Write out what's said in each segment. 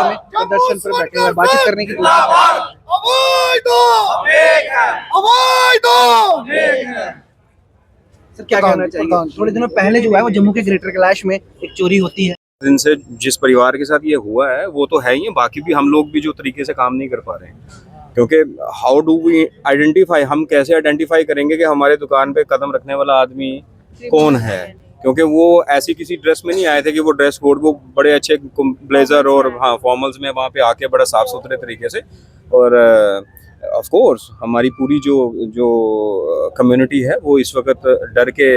समय प्रदर्शन पर बैठे हुए हैं, बातचीत करने की सर क्या कहना चाहिए? थोड़े दिनों पहले जो है वो जम्मू के ग्रेटर कैलाश में एक चोरी होती है। दिन से जिस परिवार के साथ ये हुआ है वो तो है ही है, बाकी भी हम लोग भी जो तरीके से काम नहीं कर पा रहे हैं, क्योंकि हाउ डू वी आइडेंटिफाई, हम कैसे आइडेंटिफाई करेंगे कि हमारे दुकान पे कदम रखने वाला आदमी कौन है, क्योंकि वो ऐसी किसी ड्रेस में नहीं आए थे कि वो ड्रेस कोड, वो बड़े अच्छे ब्लेजर और हाँ फॉर्मल्स में वहाँ पे आके बड़ा साफ सुथरे तरीके से, और ऑफ कोर्स हमारी पूरी जो जो कम्युनिटी है वो इस वक्त डर के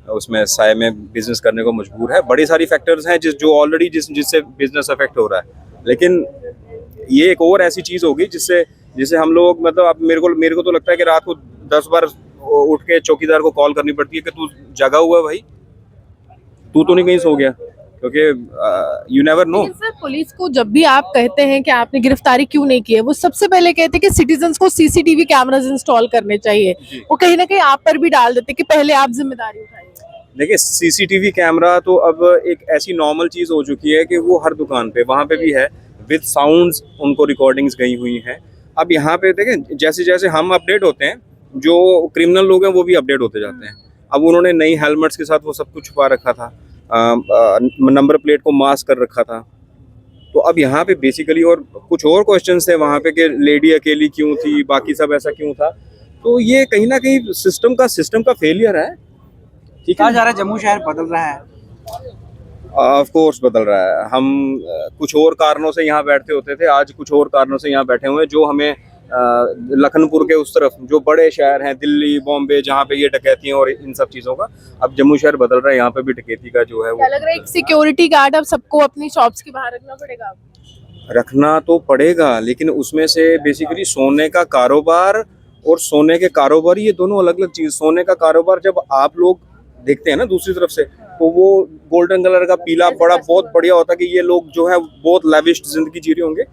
उसमें साय में बिजनेस करने को मजबूर है। बड़ी सारी फैक्टर्स हैं जो ऑलरेडी जिससे बिजनेस अफेक्ट हो रहा है, लेकिन ये एक और ऐसी चीज होगी जिससे हम लोग, मतलब अब मेरे को तो लगता है कि रात को 10 बार उठ के चौकीदार को कॉल करनी पड़ती है कि तू जगा हुआ है भाई, तू तो नहीं कहीं सो गया, क्योंकि you never know. Sir police को जब भी आप कहते हैं कि आपने गिरफ्तारी क्यों नहीं की है, वो सबसे पहले कहते हैं कि सिटीजन्स को सीसीटीवी कैमरास इंस्टॉल करने चाहिए, वो कहीं ना कहीं आप पर भी डाल देते कि पहले आप जिम्मेदारी उठाइए। देखिए सीसीटीवी कैमरा तो अब एक ऐसी नॉर्मल चीज हो चुकी है कि वो हर दुकान पे वहाँ पे भी है, विद साउंड्स उनको रिकॉर्डिंग्स गई हुई हैं। अब यहाँ पे देखें जैसे जैसे हम अपडेट होते हैं, जो क्रिमिनल लोग हैं वो भी अपडेट होते जाते हैं। अब उन्होंने नई हेलमेट्स के साथ वो सब कुछ छुपा रखा था, नंबर प्लेट को मास्क कर रखा था, तो अब यहाँ पे बेसिकली और कुछ और क्वेश्चंस थे वहाँ पे कि लेडी अकेली क्यों थी, बाकी सब ऐसा क्यों था, तो ये कहीं ना कहीं सिस्टम का फेलियर है। ठीक कहा जा रहा है जम्मू शहर बदल रहा है। ऑफ कोर्स बदल रहा है। हम कुछ और कारणों से यहाँ बैठते होते थे, आज कुछ और कारणों से यहाँ बैठे हुए हैं, जो हमें लखनपुर के उस तरफ जो बड़े शहर हैं, दिल्ली बॉम्बे, जहाँ पे ये डकैतियां और इन सब चीजों का, अब जम्मू शहर बदल रहा है, यहाँ पे भी डकैती का जो है वो लग रहा है एक सिक्योरिटी गार्ड अब सबको अपनी शॉप्स के बाहर रखना पड़ेगा। रखना तो पड़ेगा, लेकिन उसमें से बेसिकली सोने का कारोबार और सोने के कारोबार ये दोनों अलग अलग चीज। सोने का कारोबार जब आप लोग देखते हैं ना दूसरी तरफ से, तो वो गोल्डन कलर का पीला बड़ा बहुत बढ़िया होता है कि ये लोग जो है बहुत लैविश जिंदगी जी रहे होंगे।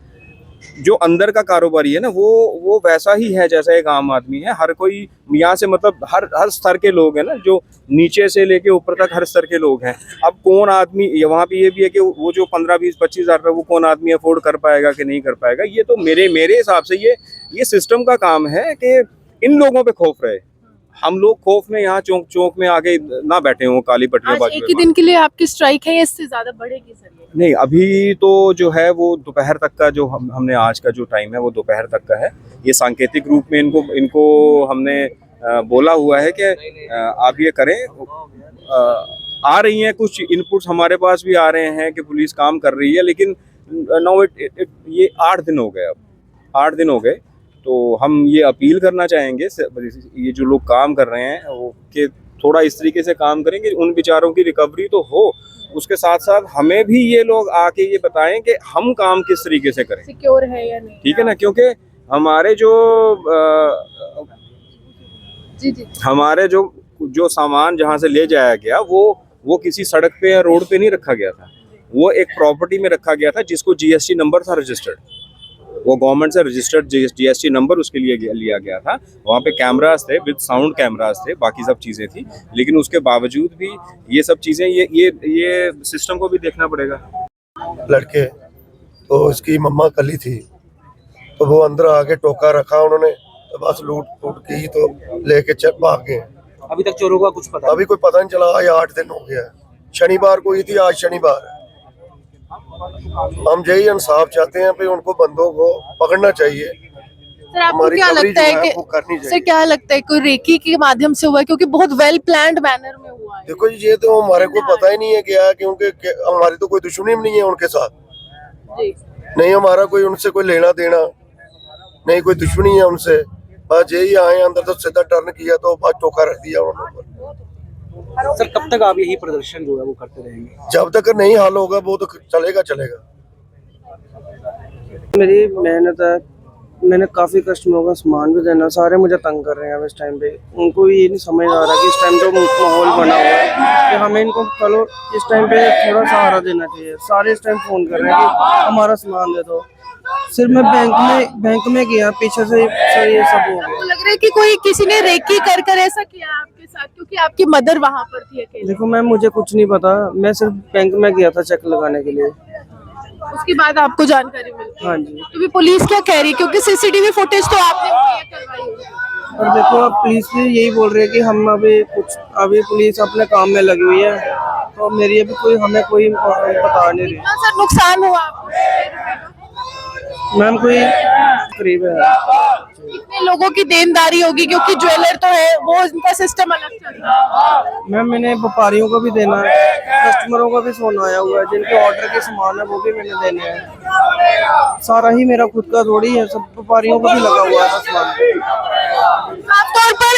जो अंदर का कारोबारी है ना, वो वैसा ही है जैसा एक आम आदमी है। हर कोई यहाँ से, मतलब हर स्तर के लोग हैं ना, जो नीचे से लेके ऊपर तक हर स्तर के लोग हैं। अब कौन आदमी, वहाँ पे ये भी है कि वो जो 15-20-25 हज़ार रुपये वो कौन आदमी अफोर्ड कर पाएगा कि नहीं कर पाएगा। ये तो मेरे हिसाब से ये सिस्टम का काम है कि इन लोगों पे खौफ रहे। हम लोग खौफ में यहाँ चौक में आके ना बैठे हों काली पट्टियां बाजू में। एक ही दिन के लिए आपकी स्ट्राइक है या इससे ज्यादा बढ़ेगी सर? नहीं, अभी तो जो है वो दोपहर तक का जो हमने आज का जो टाइम है वो दोपहर तक का है। ये सांकेतिक रूप में इनको हमने बोला हुआ है कि आप ये करें। आ रही हैं कुछ इनपुट्स हमारे पास भी आ रहे हैं कि पुलिस काम कर रही है, लेकिन नाउ ये 8 दिन हो गए, अब 8 दिन हो गए, तो हम ये अपील करना चाहेंगे ये जो लोग काम कर रहे हैं वो कि थोड़ा इस तरीके से काम करें कि उन बेचारों की रिकवरी तो हो, उसके साथ साथ हमें भी ये लोग आके ये बताएं कि हम काम किस तरीके से करें, सिक्योर है या नहीं। ठीक है ना, क्योंकि हमारे जो सामान जहाँ से ले जाया गया वो किसी सड़क पे या रोड पे नहीं रखा गया था, वो एक प्रॉपर्टी में रखा गया था जिसको जीएसटी नंबर था रजिस्टर्ड, वो गवर्नमेंट से रजिस्टर्ड जीएसटी नंबर उसके लिए लिया गया था। वहाँ पे कैमरास थे, विद साउंड कैमरास थे, बाकी सब चीज़ें थी, लेकिन उसके बावजूद भी ये सब चीज़ें ये सिस्टम को भी देखना पड़ेगा। लड़के तो इसकी मम्मा कली थी, तो वो अंदर आके टोका रखा उन्होंने, तो बस लूट की तो लेके चल भाग गए। अभी तक चोरों का कुछ पता अभी कोई पता नहीं चला। आज 8 दिन हो गया। शनिवार को ही थी, आज शनिवार है। हम यही इंसाफ चाहते हैं, उनको बंदों को पकड़ना चाहिए। सर आपको क्या लगता है कि सर क्या लगता है कोई रेकी के माध्यम से हुआ है, क्योंकि बहुत वेल प्लान्ड बैनर में हुआ है? देखो जी, ये तो हमारे को पता ही नहीं है क्या, क्योंकि हमारी तो कोई दुश्मनी नहीं है उनके साथ जी। नहीं, हमारा कोई उनसे कोई लेना देना नहीं, कोई दुश्मनी है उनसे। बस यही आए अंदर तो सीधा टर्न किया तो बस टोका रख दिया उन्होंने। सर कब तक आप यही प्रदर्शन जो है वो करते रहेंगे? जब तक नहीं हल होगा वो तो चलेगा। मेरी मेहनत है, मैंने काफ़ी कस्टमरों का सामान भी देना, सारे मुझे तंग कर रहे हैं अब इस टाइम पे। उनको ये नहीं समझ आ रहा कि इस टाइम जो माहौल बना हुआ है कि हमें इनको चलो इस टाइम पे थोड़ा सहारा देना चाहिए। सारे इस टाइम फ़ोन कर रहे हैं कि हमारा सामान दे दो। सिर्फ मैं बैंक में गया पीछे से सर ये सब हो गया। लग रहा है कि कोई किसी ने रेकी कर ऐसा किया आपके साथ, क्योंकि आपकी मदर वहाँ पर थी अकेले। देखो मैम, मुझे कुछ नहीं पता, मैं सिर्फ बैंक में गया था चेक लगाने के लिए। उसके बाद आपको जानकारी मिली। हाँ जी। तो भी पुलिस क्या कह रही है, क्योंकि सीसीटीवी फुटेज तो आपने मुहैया करवाई होगी। और देखो अब पुलिस भी यही बोल रही है कि हम अभी पुलिस अपने काम में लगी हुई है, तो मेरी अभी हमें कोई बता नहीं रही। कितना सर नुकसान हुआ आपको? मैम कोई करीब है। कितने लोगों की देनदारी होगी, क्योंकि ज्वेलर तो है, वो इनका सिस्टम अलग चल रहा है। मैम मैंने व्यापारियों को भी देना है, कस्टमरों का भी फोन आया हुआ है, जिनके ऑर्डर के सामान है वो भी मैंने देने हैं। सारा ही मेरा खुद का थोड़ी है, सब व्यापारियों को भी लगा हुआ है सामान। साफ तौर पर